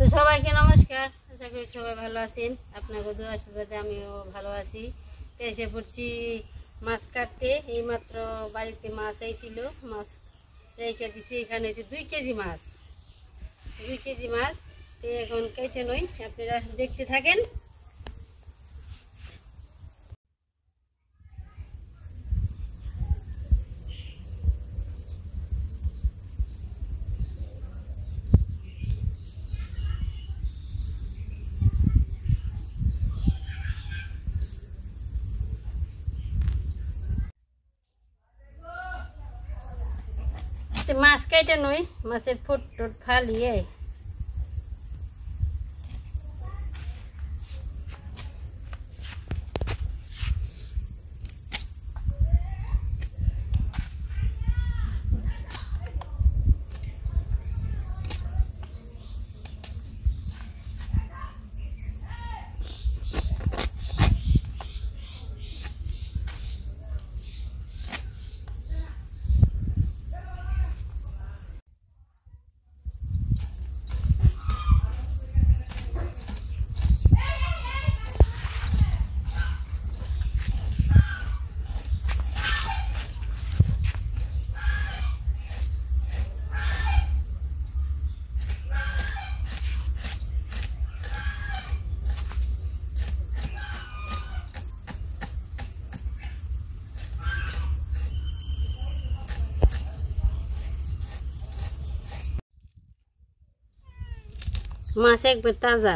তো সবাইকে নমস্কার, আশা করি সবাই ভালো আছেন। আপনাকে দোয়া আশীর্বাদে আমিও ভালো আছি। তো এসে পড়ছি মাছ কাটতে। এইমাত্র বাড়িতে মাছ আইছিল, মাছ রেখে দিছি। এখানে হচ্ছে 2 কেজি মাছ, 2 কেজি মাছ। তো এখন কেটে নই, আপনারা দেখতে থাকেন। মাছ কেটে নই, মাছের ফুট টুট ফালিয়ে মাছ একবার তাজা,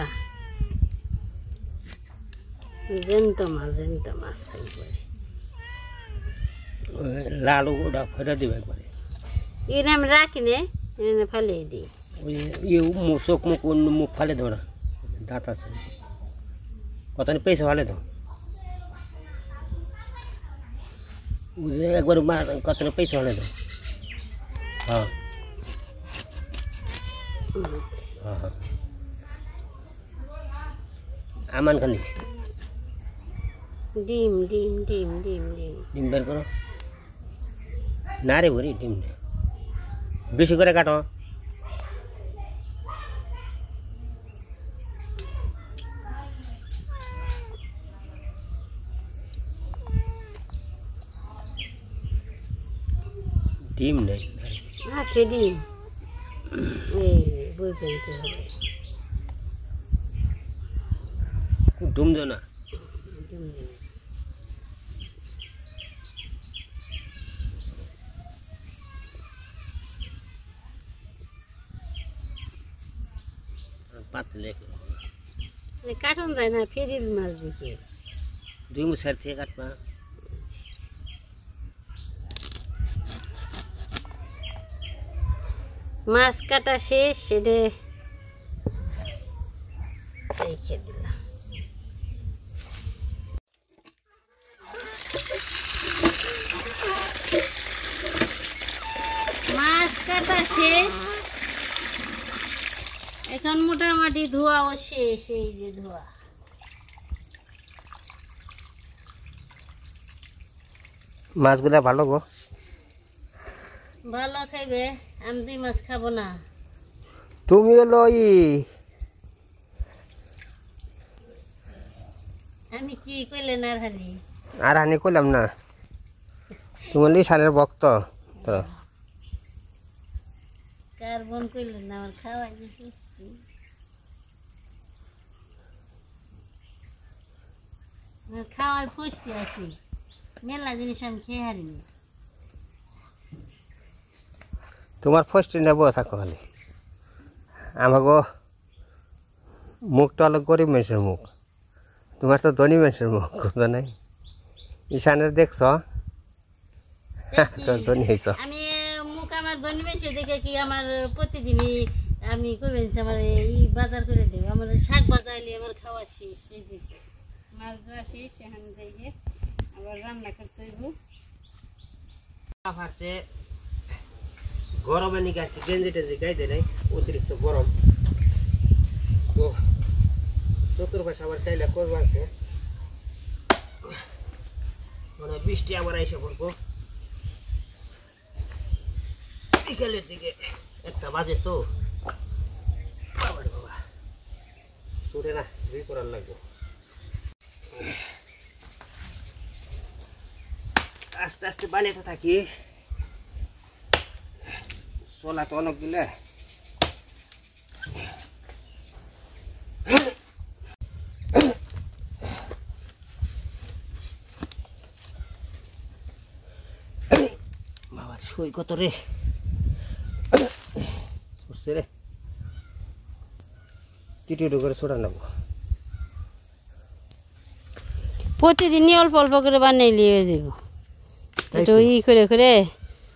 জ্যান্ত মাছ একবারে লাল ওটা ফেরা দিবে একবারে। এনে আমি রাখি নে, এনে ফালিয়ে দিই। ওই চোখ মুখ অন্য মুখ ফালে দাও না, দাঁত আছে কত পয়সা ফালে দাও। একবার কত পয়সা ফালে দাও। হ্যাঁ হ্যাঁ হ্যাঁ আমান খালি ডিম ডিম ডিম ডিম ডিম ডিম বের করো না রে ভরি ডিম নে বেশি করে কাটো। ডিম নেই আছে ডিম, এই বই পেনতে হবে। ডুম দো না, ডিম দেবে। পাতলে কাটন যায় না, ফেরির মাছ দিকে 2 মুসার থেকে কাটবা। মাছ কাটা শেষ, সেটা রেখে দিলাম। মাছ কাটা শেষ, এখন মোটামুটি ধোয়াও শেষ। এই যে ধোয়া, মাছগুলা ভালো গো, ভালো খাইবে। আমি 2 মাছ খাবো না। তুমি এলো আমি কি কইলেন আর হানি আর হানি কইলাম না, তুমি লিসানের ভক্ত তো কার্বন কইলেন না, আমার খাওয়াই পুষ্টি। আমার খাওয়াই পুষ্টি আছে, মেলা জিনিস আমি খেয়ে হারিনি। তোমার ফষ্টি নেব থাকো খালি। আমাকে মুখটা হলো গরিব মানুষের মুখ, তোমার তো ধনী মানুষের মুখ, বুঝো নাই? ঈশানের দেখছ তো ধনী হয়েছ। আমি মুখ আমার ধনী বেশি দেখে কি আমার প্রতিদিনই আমি কইবেন আমার এই বাজার করে দেব। আমার শাক বাজাইলে আমার খাওয়া শেষ, এই যে মাছ ধোয়া শেষ। এখন যাই যে আবার রান্না করতে হইব। গরমে নিয়ে গেছে গেঞ্জি টেঞ্জি গাইতে নাই, অতিরিক্ত গরম তো চতুর্পাশে আবার চাইলে করবো আছে। মানে বৃষ্টি আবার এসে পড়বো বিকেলের দিকে, 1টা বাজে তো। বাবা ছুটে না দুই করার লাগবে আস্তে আস্তে বানাইতে থাকি চলা তো অনেক দিলে বাবার সই কত রে বুঝছে রে টিটি করে ছোটা নেবো প্রতিদিনই অল্প অল্প করে বানাইলে হয়ে যাব একটু করে করে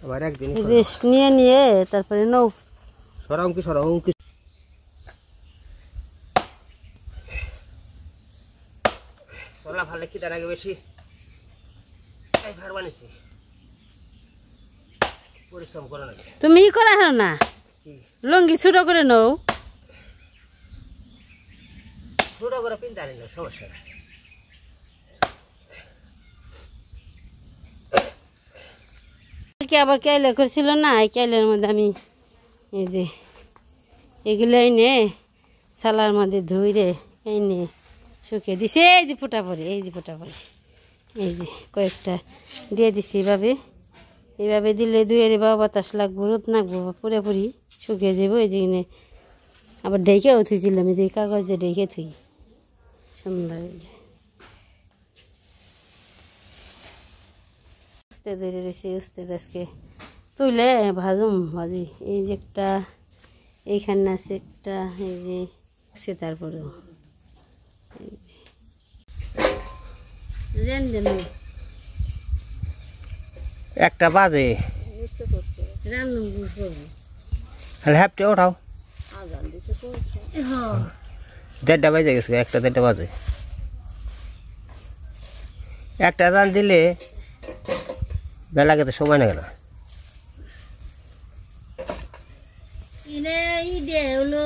আবার একদিন রেস্ট নিয়ে নিয়ে তারপরে নৌ সরাও কি চলা ভালো কি দাঁড়াগে বেশি তাই ভার বানিয়েছি পরিশ্রম করো না তুমি ই করা হলো না লঙ্গি ছোট করে নৌ ছোট করে পিনতে আনি না সমস্যা না আবার কেলে করছিল না এই কেলের মধ্যে আমি এই যে এগুলো এনে সালার মধ্যে ধুইরে এনে শুকিয়ে দিছি এই যে ফোটা পরে এই যে কয়েকটা দিয়ে দিছি এইভাবে দিলে ধুয়ে দেবা বাতাস লাগবো রোদ নাকবো পুরোপুরি শুকিয়ে যাবো এই যে আবার ঢেকেও থুইছিলাম এই যে কাগজ দিয়ে ঢেকে থুই সুন্দর উস্তে ধরে রয়েছে উস্তে আজকে তুলে ভাজি এই যে একটা এইখানে আছে একটা এই যে সে তারপরেও একটা বাজে হ্যাপটে ওঠাও দেড়টা বাজে গেছে একটা দেড়টা বাজে একটা রান দিলে বেলা গেতে সময় লাগে না হলো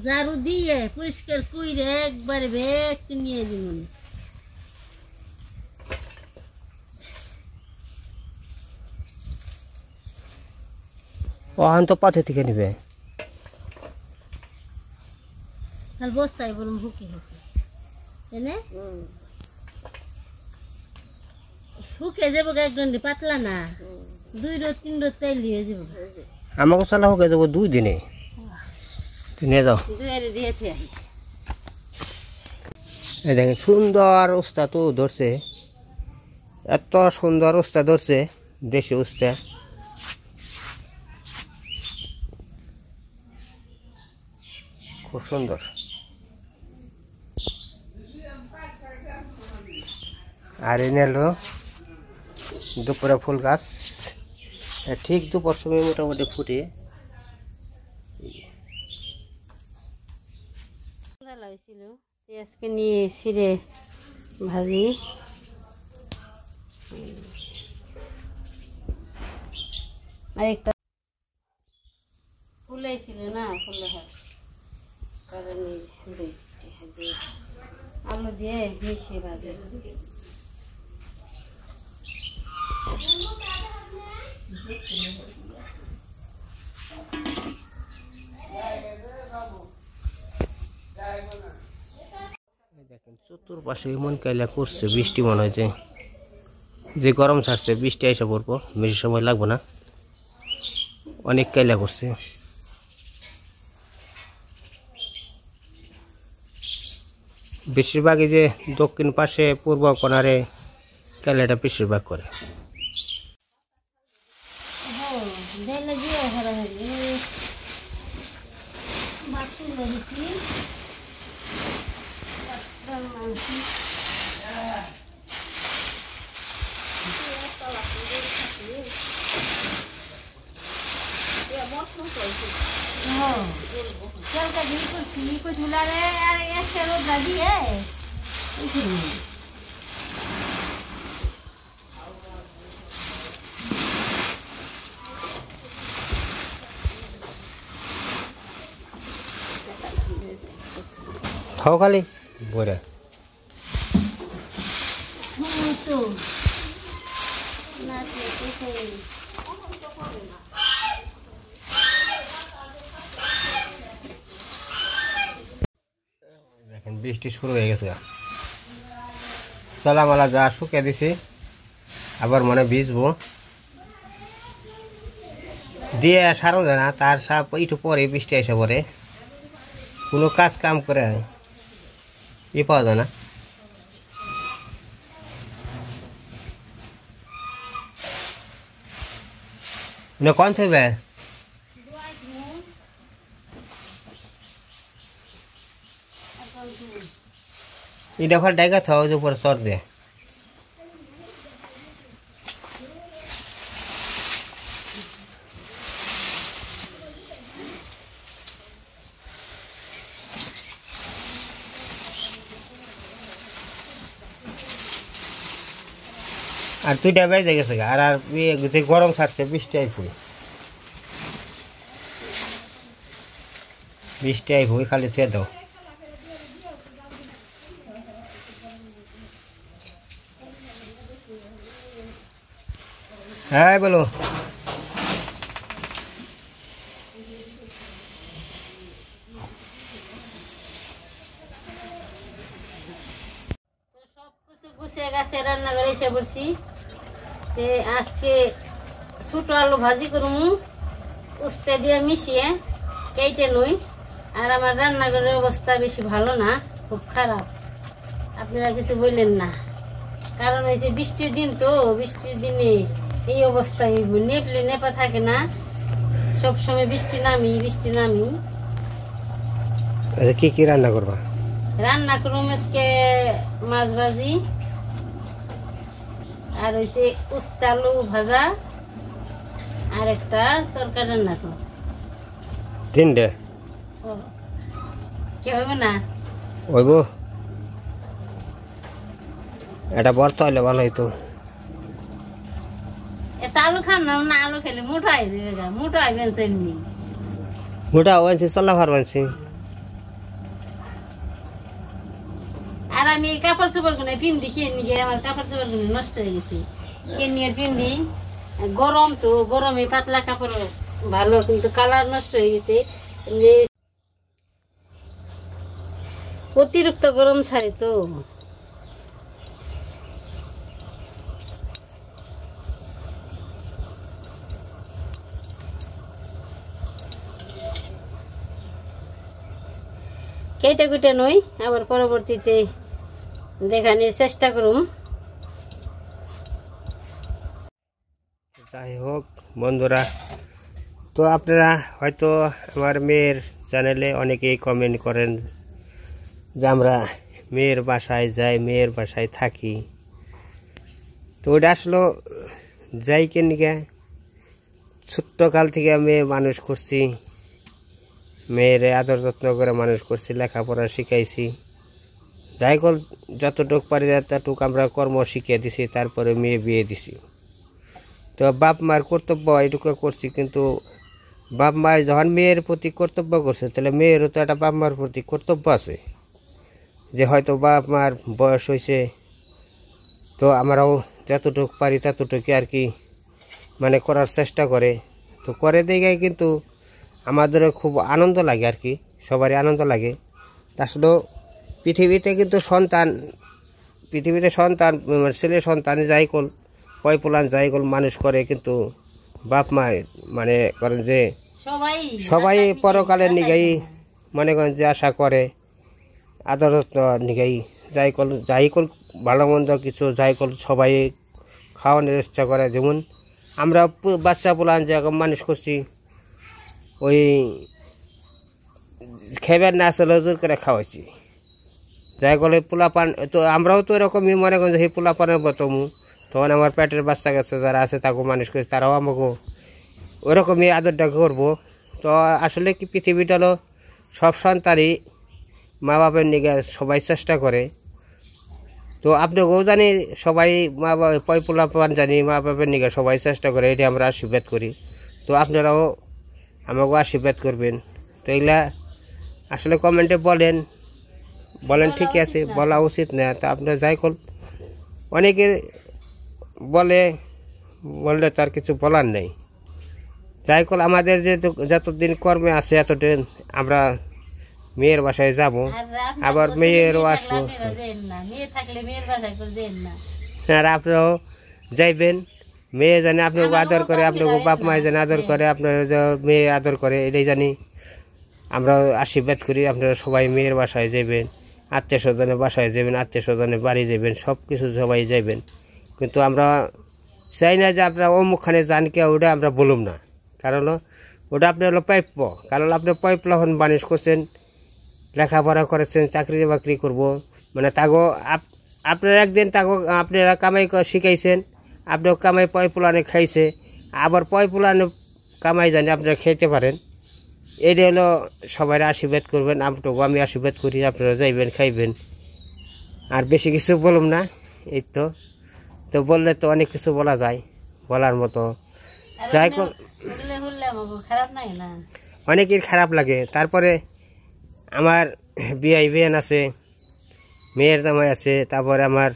ঝাড়ু দিয়ে পরিষ্কার কইরে একবারে ব্যাগ নিয়ে দিব ওখান তো পাথে থেকে নিবে আর বস্তায় বলুন হুকি এনে হুকে যাবো একজন পাতলা না 2 রোদ 3 রোদ তেল দিয়ে যাবো আমাকে চালা হুকে যাবো 2 দিনে নিয়ে যাও দিয়েছে এই দেখেন সুন্দর উস্তা তো ধরছে এত সুন্দর উস্তা ধরছে দেশি উস্তা খুব সুন্দর আর এনে হলো দুপুরে ফুল গাছ ঠিক দুপুর সময় মোটামুটি ফুটে হয়েছিল আজকে নিয়ে এসিরে ভাজি আরেকটা ফুলাইছিল না ফুলে হয় কারণ আলু দিয়ে মিশিয়ে ভাজি দেখেন চতুর্পাশে এমন কাইলা করছে বৃষ্টি মনে হয়েছে যে গরম ছাড়ছে বৃষ্টি এসে পড়বো বেশি সময় লাগবে না অনেক কাইলা করছে বেশিরভাগই যে দক্ষিণ পাশে পূর্ব কোণারে কাইলাটা বেশিরভাগ করে খাও খালি বলে বৃষ্টি শুরু হয়ে গেছে চলামালা যা শুকিয়ে দিছি আবার মনে ভিজবো দিয়ে সারও যায় না তার সাপ একটু পরে বৃষ্টি এসে পরে কোনো কাজ কাম করে পাওয়া যায় না কোন থাকবে এটা ফল ডাইগা থাও যে উপরে চর দে আর দুইটা বেজে গেছে আর আর যে গরম ছাড়ছে বৃষ্টি আইফুই খালি থুয়ে দাও হ্যাঁ বলো সবকিছু গুছিয়ে গেছে রান্না করে এসে পড়ছি আজকে ছোট আলু ভাজি করবো উস্তে দিয়ে মিশিয়ে কেটে নই আর আমার রান্নাঘরের অবস্থা বেশি ভালো না খুব খারাপ আপনারা কিছু বললেন না কারণ হয়েছে বৃষ্টির দিন তো বৃষ্টির দিনে এই অবস্থায় নেপলে নেপা থাকে না সবসময় বৃষ্টি নামি আচ্ছা কি কি রান্না করবা রান্না করুম আজকে মাছ ভাজি আর হয়েছে উস্তে আলু ভাজা আর একটা তরকারি রান্না করুম তিনটে কে হইব না হইব এটা বর্ত হইলে ভালো হইতো এটা আলু খান না আলু খেলে মোটা হয়ে যাবে মোটা হইবেন সেমনি মোটা হয়েছে চল্লা ভার বানছি আর আমি কাপড় চোপড় গুলো পিন্দি কিনে গিয়ে আমার কাপড় চোপড় গুলো নষ্ট হয়ে গেছে কিনে পিন্দি গরম তো গরমে পাতলা কাপড় ভালো কিন্তু কালার নষ্ট হয়ে গেছে অতিরিক্ত গরম ছাড়ে তো কেটে কুটে নই আবার পরবর্তীতে দেখানোর চেষ্টা করুম যাই হোক বন্ধুরা তো আপনারা হয়তো আমার মেয়ের চ্যানেলে অনেকেই কমেন্ট করেন যে আমরা মেয়ের বাসায় যাই মেয়ের বাসায় থাকি তো ওটা আসলে যাই কেনিকে ছোট্টকাল থেকে মেয়ে মানুষ করছি মেয়ের আদর যত্ন করে মানুষ করছি লেখাপড়া শিখাইছি যাই কল যতটুক পারি ততটুক আমরা কর্ম শিখিয়ে দিছি তারপরে মেয়ে বিয়ে দিছি তো বাপ মার কর্তব্য এটুকু করছি কিন্তু বাপ মায় যখন মেয়ের প্রতি কর্তব্য করছে তাহলে মেয়েরও তো একটা বাপ মার প্রতি কর্তব্য আছে যে হয়তো বাপ মার বয়স হয়েছে তো আমরাও যতটুকু পারি ততটুকু আর কি মানে করার চেষ্টা করে তো করে দেখে কিন্তু আমাদেরও খুব আনন্দ লাগে আর কি সবারই আনন্দ লাগে আসলে পৃথিবীতে কিন্তু সন্তান ছেলে সন্তান যাই কল কয় পোলান যাই কল মানুষ করে কিন্তু বাপ মা মানে করেন যে সবাই পরকালের নিগাই মনে করেন যে আশা করে আদরত নিগাই যাই কল ভালো মন্দ কিছু যাই কল সবাই খাওয়ানোর চেষ্টা করে যেমন আমরা বাচ্চা পোলান যে মানুষ করছি ওই খেবের না আসলে জোর করে খাওয়াইছি যাই বলে পোলাপান তো আমরাও তো এরকমই মনে করেন যে সেই পোলাপানের বতমু তখন আমার পেটের বাচ্চা কাছে যারা আছে তাকে মানুষ করছে তারাও আমাকে ওরকমই আদরটা করবো তো আসলে কি পৃথিবীটা হলো সব সন্তানই মা বাপের নিগে সবাই চেষ্টা করে তো আপনাকেও জানি সবাই মা বাবা পোলাপান জানি মা বাপের নিগে সবাই চেষ্টা করে এটি আমরা আশীর্বাদ করি তো আপনারাও আমাকেও আশীর্বাদ করবেন তো এগুলা আসলে কমেন্টে বলেন ঠিকই আছে বলা উচিত না তা আপনার যাই কল অনেকের বললে তার কিছু বলার নেই যাই কল আমাদের যে যতদিন কর্মে আছে এতদিন আমরা মেয়ের বাসায় যাব, আবার মেয়েরও আসবো। মেয়ে থাকলে মেয়ের বাসায় করে দেন না। আর আপনারাও যাইবেন, মেয়ে জানে আপনাকে আদর করে, আপনাকে বাপ মায় জানে আদর করে, আপনার মেয়ে আদর করে, এটাই জানি। আমরা আশীর্বাদ করি আপনারা সবাই মেয়ের বাসায় যাবেন, আত্মীয় স্বজনের বাসায় যাবেন, আত্মীয় স্বজনের বাড়ি যাবেন, সব কিছু সবাই যাবেন। কিন্তু আমরা চাই না যে আপনারা অমুকখানে যান কে, ওটা আমরা বলুম না। কারণ ওটা আপনি হলো প্রাপ্য, কারণ আপনি পয়প্লহন বানিশ করছেন, লেখাপড়া করেছেন, চাকরি বাকরি করব, মানে তাগো আপনারা একদিন তাগো আপনারা কামাই শিখাইছেন, আপনি কামাই পয় পোলানে খাইছে, আবার পয় পোলানে কামাই জানি আপনারা খেতে পারেন। এটা হলো সবাই আশীর্বাদ করবেন, আপনাকেও আমি আশীর্বাদ করি, আপনারা যাইবেন খাইবেন। আর বেশি কিছু বলুম না, এই তো বললে তো অনেক কিছু বলা যায়, বলার মতো যাই খারাপ নাই না, অনেকের খারাপ লাগে। তারপরে আমার বিয়াই বেন আছে, মেয়ের জামাই আছে, তারপরে আমার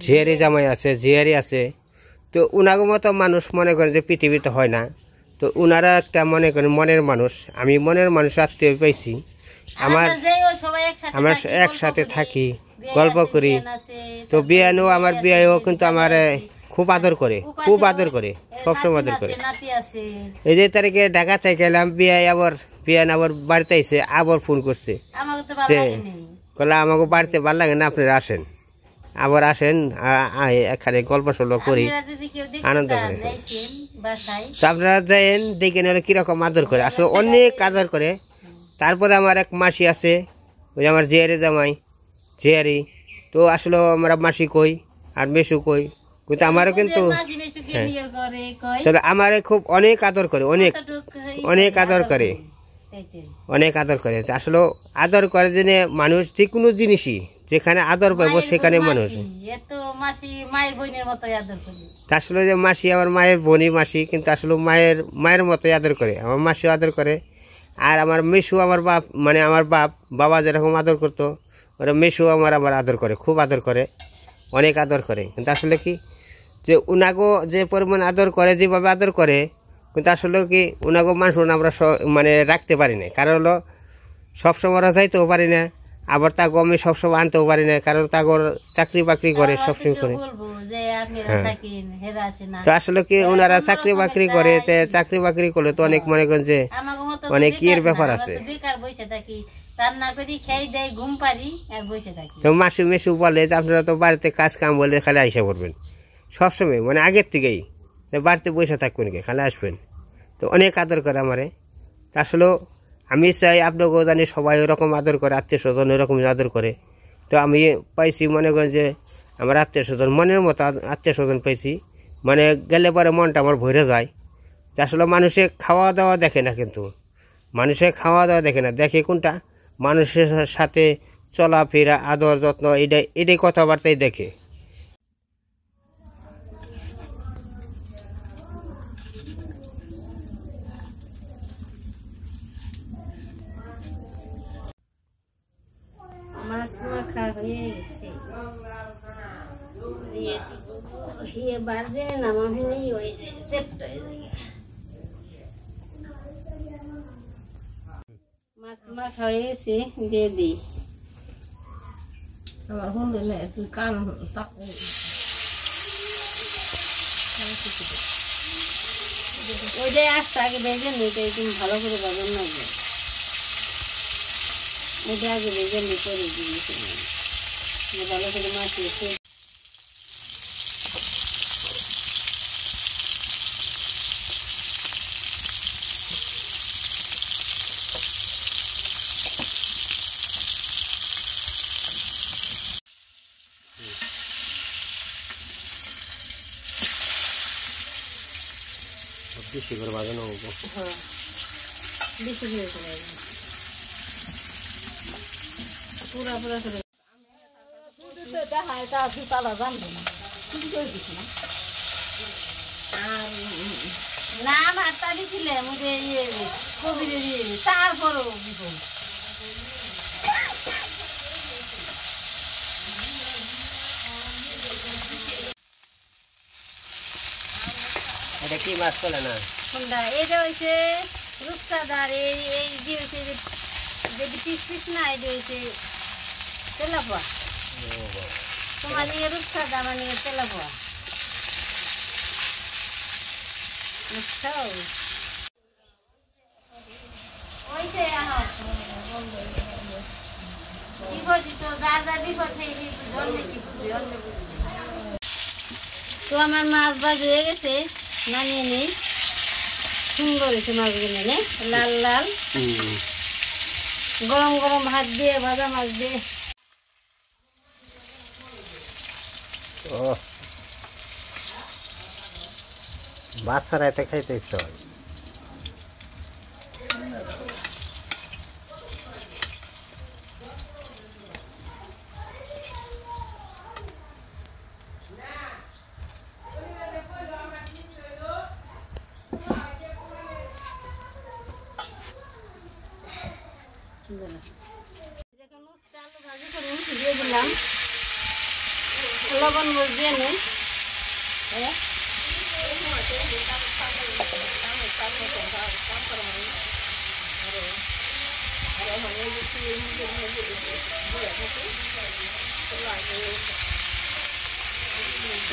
ঝিয়ারি জামাই আছে, ঝিয়ারি আছে। তো উনাগো মতো মানুষ মনে করেন যে পৃথিবীতে হয় না। তো উনারা একটা মনে করেন মনের মানুষ, আমি মনের মানুষ আত্মীয় পাইছি। আমার একসাথে থাকি, গল্প করি। তো বিয়ানও আমার বিয়াও কিন্তু আমার খুব আদর করে, খুব আদর করে, সবসময় আদর করে। এই যে তারিখে ঢাকা থেকে গেলাম, বিয়ান আবার বাড়িতে আইসে, আবার ফোন করছে যে বলে আমাকে বাড়িতে ভালো লাগে না, আপনারা আসেন, আবার আসেন, এখানে গল্প সল্প করি, আনন্দ করে। তো আপনারা যাইন দেখে নিলে কিরকম আদর করে, আসলে অনেক আদর করে। তারপরে আমার এক মাসি আছে, ওই আমার জিয়ারি জামাই, জিয়ারি। তো আসলে আমরা মাসি কই আর মেসু কই, কিন্তু আমারও কিন্তু তবে আমারে খুব অনেক আদর করে, অনেক অনেক আদর করে, অনেক আদর করে। আসলে আদর করে জেনে মানুষ যে কোনো জিনিসই যেখানে আদর পাইব সেখানে মানুষ। আসলে যে মাসি আমার মায়ের বোনই মাসি, কিন্তু আসলে মায়ের মতোই আদর করে, আমার মাসিও আদর করে। আর আমার মেসু আমার বাপ, মানে আমার বাবা যেরকম আদর করতো, ওরা মেসু আমার আদর করে, খুব আদর করে, অনেক আদর করে। কিন্তু আসলে কি যে উনাগো যে পরিমাণ আদর করে, যেভাবে আদর করে, কিন্তু আসলে কি উনাগো মানুষ আমরা মানে রাখতে পারি না। কারণ হলো সবসময় ওরা যাইতেও পারি না, আবার তাকে আমি সবসময় আনতেও পারি না, কারণ তাগর চাকরি বাকরি করে, সবসময় করে। তো আসলে কি ওনারা চাকরি বাকরি করে, চাকরি বাকরি করলে তো অনেক মনে করেন যে অনেক ইয়ের ব্যাপার আছে। তো মাসু মেসু বলে যে আপনারা তো বাড়িতে কাজ কাম বলে খালি আইসা পড়বেন সবসময়, মানে আগের থেকেই বাড়িতে বসে থাকবেন কে, খালি আসবেন। তো অনেক আদর করে আমারে। আসলে আমি চাই আপনাকেও জানি সবাই ওরকম আদর করে, আত্মীয় স্বজন ওরকম আদর করে। তো আমি পাইছি মনে করেন যে আমার আত্মীয় স্বজন মনের মতো আত্মীয় স্বজন পাইছি, মানে গেলে পরে মনটা আমার ভরে যায়। আসলে মানুষে খাওয়া দাওয়া দেখে না, কিন্তু মানুষে খাওয়া দাওয়া দেখে না, দেখে কোনটা মানুষের সাথে চলাফেরা, আদর যত্ন, এটাই কথাবার্তাই দেখে। মাছ মাখা হয়ে গেছে, বাজে নামা হলেই ওই সেপ্ট হয়ে যায়। মাছ মাখা হয়ে গেছে, দিয়ে দিই। ওইটাই আসতে আগে ভেজে নি, ওইটাই তুমি ভালো করে বাজার না, ওইটা আগে ভেজে নি, করে দিয়েছি ভালো করে মাখিয়েছি। বেশি করে বাজানো হোক, হ্যাঁ বেশি করে পুরা পুরা করে দেখায়, তা তারা জানবে না না ভাতটা দিছিলে মুঝে কবিরে দিয়ে, তারপরও বিপদ। এটা কি মাছ চলে না, কোনটা? এটা হইছে রূপসাদার এই যে হচ্ছে যদি পিস পিস না এটা হচ্ছে তেলাপোয়া। তোমার নিয়ে রূপসাদা, আমার নিয়ে তেলাপোয়া, বুঝছো? ওইটাই বিপদ তো যা যা বিপদ হয়েছে জন্মে কি বুঝবে, অন্য বুঝবে। তো আমার মাছ ভাজ হয়ে গেছে, নামিয়ে নেই। সুন্দর হয়েছে মাছগুলো, নে লাল লাল, গরম গরম ভাত দিয়ে ভাজা মাছ দিয়ে। ও বাচ্চারা এতে খাইতে ইচ্ছা হয়। দেখুন উচ্ছে আলু ভাজি করে উচ্ছে দিয়ে দিলাম, লবণ মরিচ দিয়ে নেই।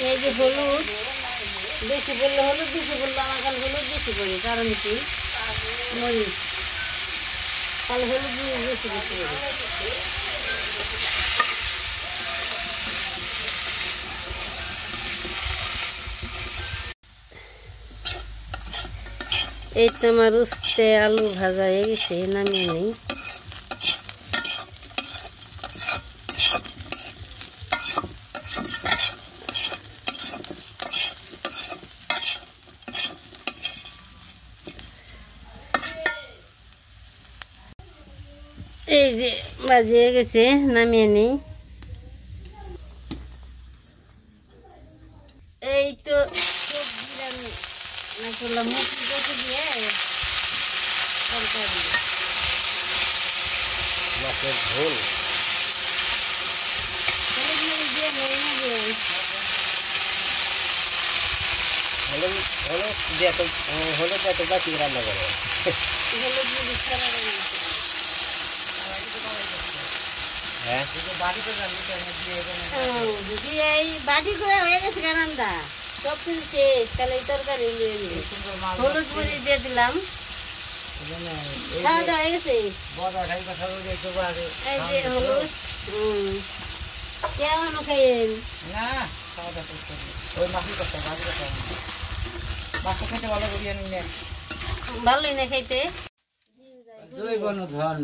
এই যে হলুদ বেশি বললে হলুদ, বেশি বললে আমার কাল হলুদ বেশি পড়ে, কারণ কি মরিচ কাল হলুদ বেশি বেশি পড়ে। এই তো আমার উস্তে আলু ভাজা হয়ে গেছে, নামিয়ে নেই। এই যে ভাজি হয়ে গেছে, নামিয়ে নেই। এই তো সবজি রান্না করলাম, মুখি কচু দিয়ে তরকারি, মাছের ঝোল, হলুদ মরিচ দিয়ে নেই না দিয়ে হলুদ হলুদ দিয়ে তো হলুদ দিয়ে তো বাকি রান্না করে। হলুদ মরিচ ছাড়া রান্না করি। হ্যাঁ দিয়ে এই বাটি করে হয়ে গেছে রান্না, সব কিছু শেষ। তাহলে এই তরকারি হলুদ মরিচ দিয়ে দিলাম, খাওয়া দাওয়া হয়ে গেছে। এই যে হলুদ কেমন খাইয়েন ভালোই না খাইতে।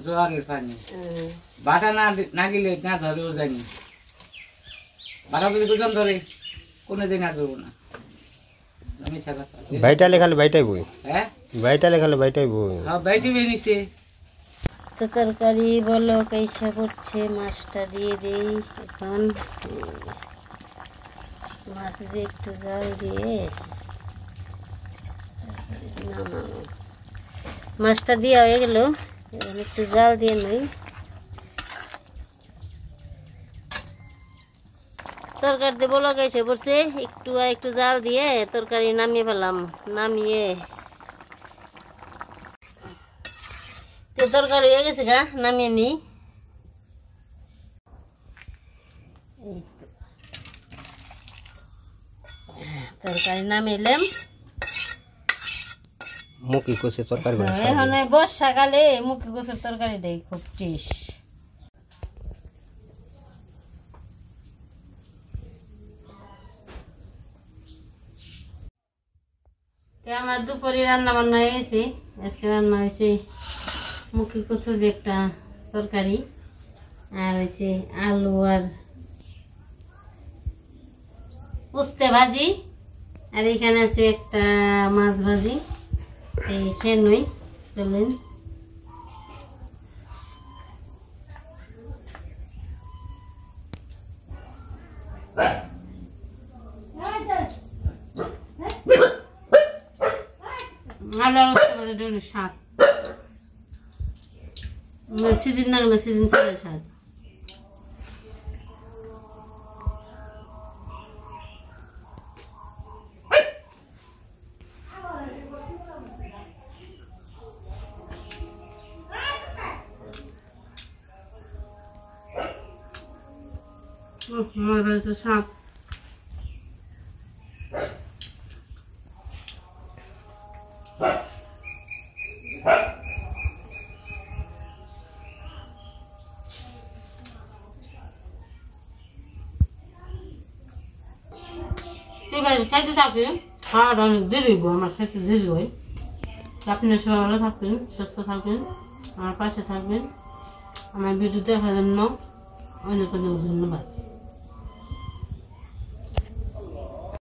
জোয়ারের পানি বাটা না গেলে না ধরেও যায়নি, বাটা যদি দুজন ধরে কোনো দিন আর ধরবো না। বাইটা লেখালে বাইটাই বই, হ্যাঁ বাইটা লেখালে বাইটাই বই। বাইটে বেরিয়েছে। তো তরকারি বলো কেসা করছে, মাছটা দিয়ে দেই এখন। মাছ দিয়ে একটু জাল দিয়ে নামানো, মাছটা দেওয়া হয়ে গেল, এখন একটু জাল দিয়ে নই। তরকারি দিয়ে বলো কেসে পড়ছে, একটু আর একটু জাল দিয়ে তরকারি নামিয়ে ফেলাম। নামিয়ে তো তরকারি হয়ে গেছে গা, নামিয়ে নি। এই তো তরকারি নামিলাম। মুখি কষে তরকারি করে এখন বর্ষাকালে মুখি গোছের তরকারিটাই খুব টেস্ট। আমার দুপুরে রান্না বান্না হয়ে গেছে। আজকে রান্না হয়েছে মুখি কচু দিয়ে একটা তরকারি, আর হয়েছে আলু আর উস্তে ভাজি, আর এখানে আছে একটা মাছ ভাজি। এই খেয়ে নই, চলেন। আলু আর উস্তে ভাজি ডলে শাক, সিদিন না গেলে সিদিন চলে শাক। আমার বাড়িতে সাপ। এবার খাইতে থাকবেন, খাওয়াটা অনেক দেরি হইব, আমার খাইতে দেরি হয়। আপনার সবাই ভালো থাকবেন, সুস্থ থাকবেন, আমার পাশে থাকবেন। আমার ভিডিও দেখার জন্য অনেক অনেক ধন্যবাদ।